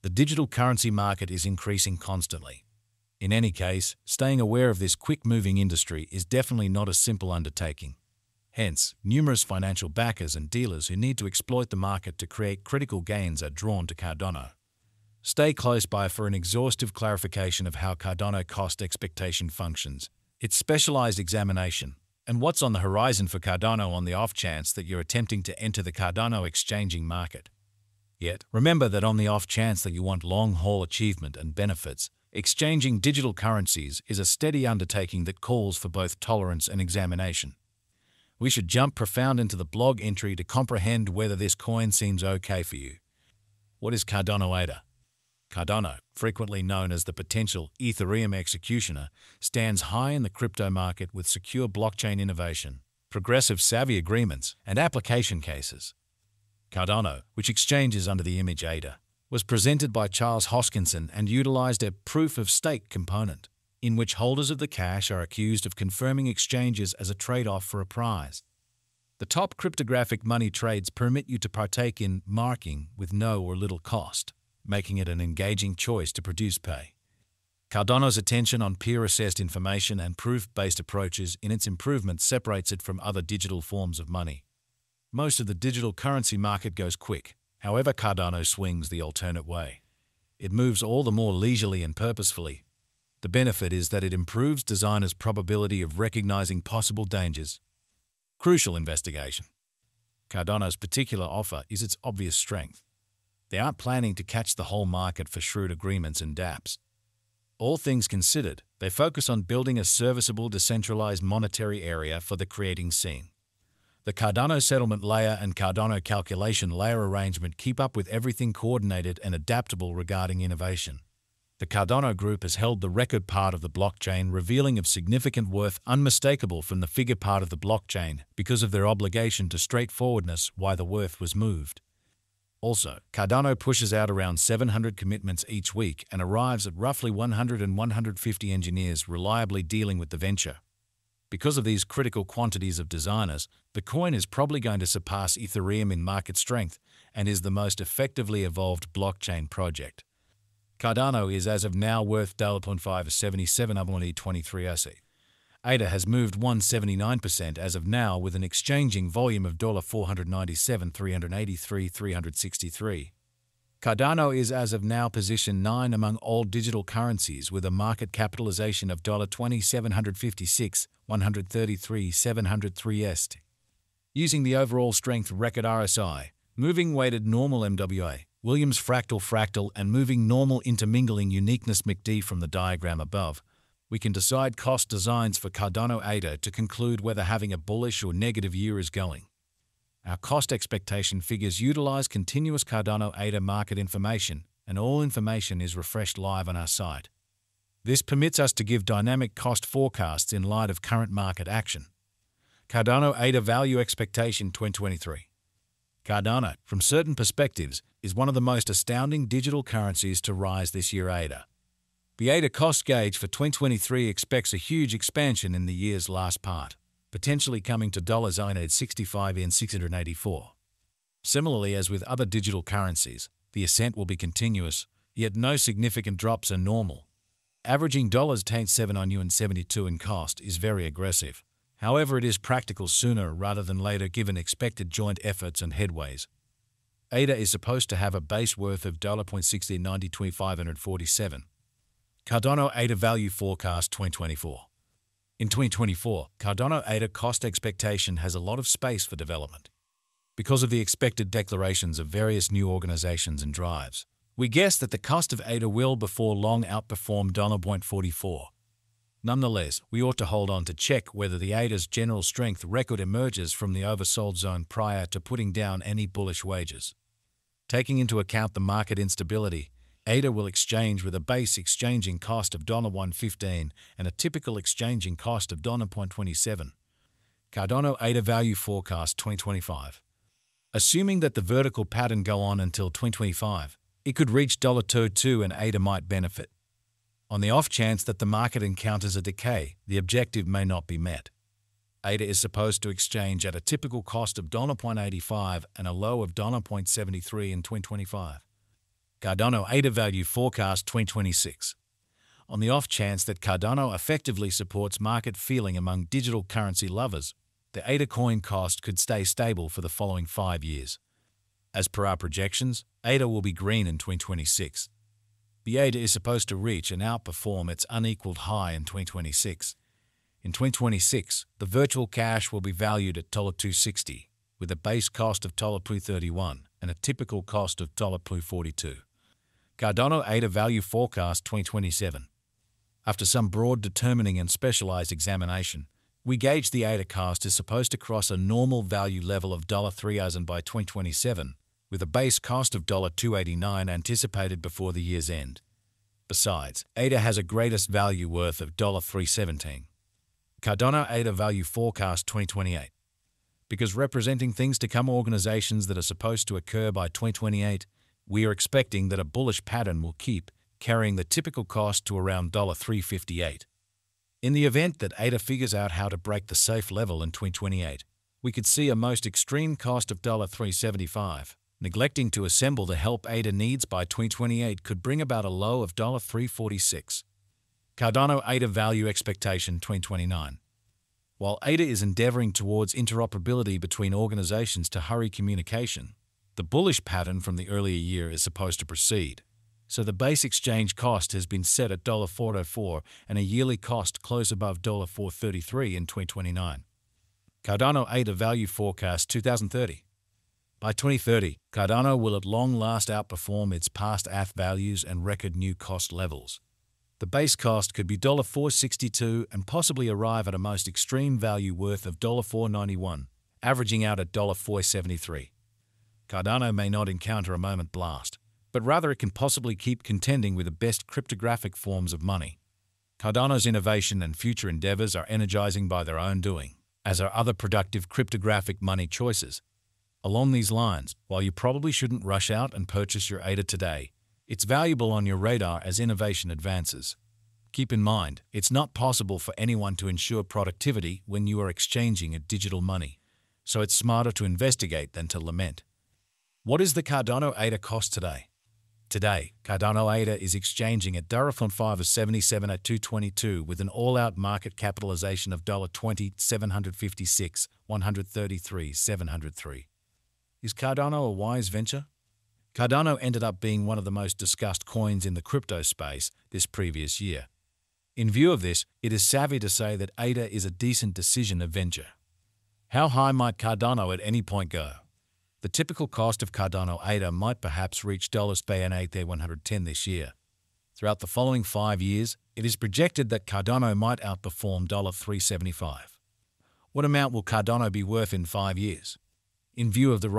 The digital currency market is increasing constantly. In any case, staying aware of this quick-moving industry is definitely not a simple undertaking. Hence, numerous financial backers and dealers who need to exploit the market to create critical gains are drawn to Cardano. Stay close by for an exhaustive clarification of how Cardano cost expectation functions, its specialized examination, and what's on the horizon for Cardano on the off chance that you're attempting to enter the Cardano exchanging market. Yet, remember that on the off chance that you want long-haul achievement and benefits, exchanging digital currencies is a steady undertaking that calls for both tolerance and examination. We should jump profound into the blog entry to comprehend whether this coin seems okay for you. What is Cardano ADA? Cardano, frequently known as the potential Ethereum executioner, stands high in the crypto market with secure blockchain innovation, progressive savvy agreements, and application cases. Cardano, which exchanges under the image ADA, was presented by Charles Hoskinson and utilized a proof-of-stake component, in which holders of the cash are accused of confirming exchanges as a trade-off for a prize. The top cryptographic money trades permit you to partake in marking with no or little cost, making it an engaging choice to produce pay. Cardano's attention on peer-assessed information and proof-based approaches in its improvements separates it from other digital forms of money. Most of the digital currency market goes quick. However, Cardano swings the alternate way. It moves all the more leisurely and purposefully. The benefit is that it improves designers' probability of recognizing possible dangers. Crucial investigation. Cardano's particular offer is its obvious strength. They aren't planning to catch the whole market for shrewd agreements and dApps. All things considered, they focus on building a serviceable decentralized monetary area for the creating scene. The Cardano settlement layer and Cardano calculation layer arrangement keep up with everything coordinated and adaptable regarding innovation. The Cardano group has held the record part of the blockchain, revealing of significant worth unmistakable from the figure part of the blockchain because of their obligation to straightforwardness why the worth was moved. Also, Cardano pushes out around 700 commitments each week and arrives at roughly 100 and 150 engineers reliably dealing with the venture. Because of these critical quantities of designers, the coin is probably going to surpass Ethereum in market strength and is the most effectively evolved blockchain project. Cardano is as of now worth $0.577 23 AC. ADA has moved 179% as of now with an exchanging volume of $497 383 363. Cardano is as of now position 9 among all digital currencies with a market capitalization of $20 756 133 703 ST. Using the overall strength record RSI, moving weighted normal MWA, Williams fractal and moving normal intermingling uniqueness MACD from the diagram above, we can decide cost designs for Cardano ADA to conclude whether having a bullish or negative year is going. Our cost expectation figures utilize continuous Cardano ADA market information, and all information is refreshed live on our site. This permits us to give dynamic cost forecasts in light of current market action. Cardano ADA Value Expectation 2023. Cardano, from certain perspectives, is one of the most astounding digital currencies to rise this year. ADA. The ADA cost gauge for 2023 expects a huge expansion in the year's last part, potentially coming to $965 and $684. Similarly, as with other digital currencies, the ascent will be continuous, yet no significant drops are normal. Averaging $7 and 72 in cost is very aggressive. However, it is practical sooner rather than later given expected joint efforts and headways. ADA is supposed to have a base worth of $0.1690 547. Cardano ADA Value Forecast 2024. In 2024, Cardano ADA cost expectation has a lot of space for development. Because of the expected declarations of various new organizations and drives, we guess that the cost of ADA will before long outperform $0.44. Nonetheless, we ought to hold on to check whether the ADA's general strength record emerges from the oversold zone prior to putting down any bullish wagers. Taking into account the market instability, ADA will exchange with a base exchanging cost of $1.15 and a typical exchanging cost of $0.27. Cardano ADA Value Forecast 2025. Assuming that the vertical pattern go on until 2025, it could reach $2.2 and ADA might benefit. On the off chance that the market encounters a decay, the objective may not be met. ADA is supposed to exchange at a typical cost of $0.85 and a low of $0.73 in 2025. Cardano ADA Value Forecast 2026. On the off chance that Cardano effectively supports market feeling among digital currency lovers, the ADA coin cost could stay stable for the following 5 years. As per our projections, ADA will be green in 2026. The ADA is supposed to reach and outperform its unequaled high in 2026. In 2026, the virtual cash will be valued at $260, with a base cost of $231 and a typical cost of $42. Cardano ADA Value Forecast 2027. After some broad determining and specialized examination, we gauge the ADA cost is supposed to cross a normal value level of $3,000 by 2027, with a base cost of $289 anticipated before the year's end. Besides, ADA has a greatest value worth of $317. Cardano ADA Value Forecast 2028. Because representing things to come organizations that are supposed to occur by 2028, we are expecting that a bullish pattern will keep carrying the typical cost to around $358. In the event that ADA figures out how to break the safe level in 2028, we could see a most extreme cost of $375. Neglecting to assemble the help ADA needs by 2028 could bring about a low of $346. Cardano ADA Value Expectation 2029. While ADA is endeavoring towards interoperability between organizations to hurry communication, the bullish pattern from the earlier year is supposed to proceed. So the base exchange cost has been set at $404 and a yearly cost close above $433 in 2029. Cardano ADA Value Forecast 2030. By 2030, Cardano will at long last outperform its past ATH values and record new cost levels. The base cost could be $462 and possibly arrive at a most extreme value worth of $491, averaging out at $473. Cardano may not encounter a moment blast, but rather it can possibly keep contending with the best cryptographic forms of money. Cardano's innovation and future endeavors are energizing by their own doing, as are other productive cryptographic money choices. Along these lines, while you probably shouldn't rush out and purchase your ADA today, it's valuable on your radar as innovation advances. Keep in mind, it's not possible for anyone to ensure productivity when you are exchanging a digital money, so it's smarter to investigate than to lament. What is the Cardano ADA cost today? Today, Cardano ADA is exchanging at $5.77 at 222 with an all-out market capitalization of $20,756, 133,703. Is Cardano a wise venture? Cardano ended up being one of the most discussed coins in the crypto space this previous year. In view of this, it is savvy to say that ADA is a decent decision of venture. How high might Cardano at any point go? The typical cost of Cardano ADA might perhaps reach $110 this year. Throughout the following 5 years, it is projected that Cardano might outperform $375. What amount will Cardano be worth in 5 years? In view of the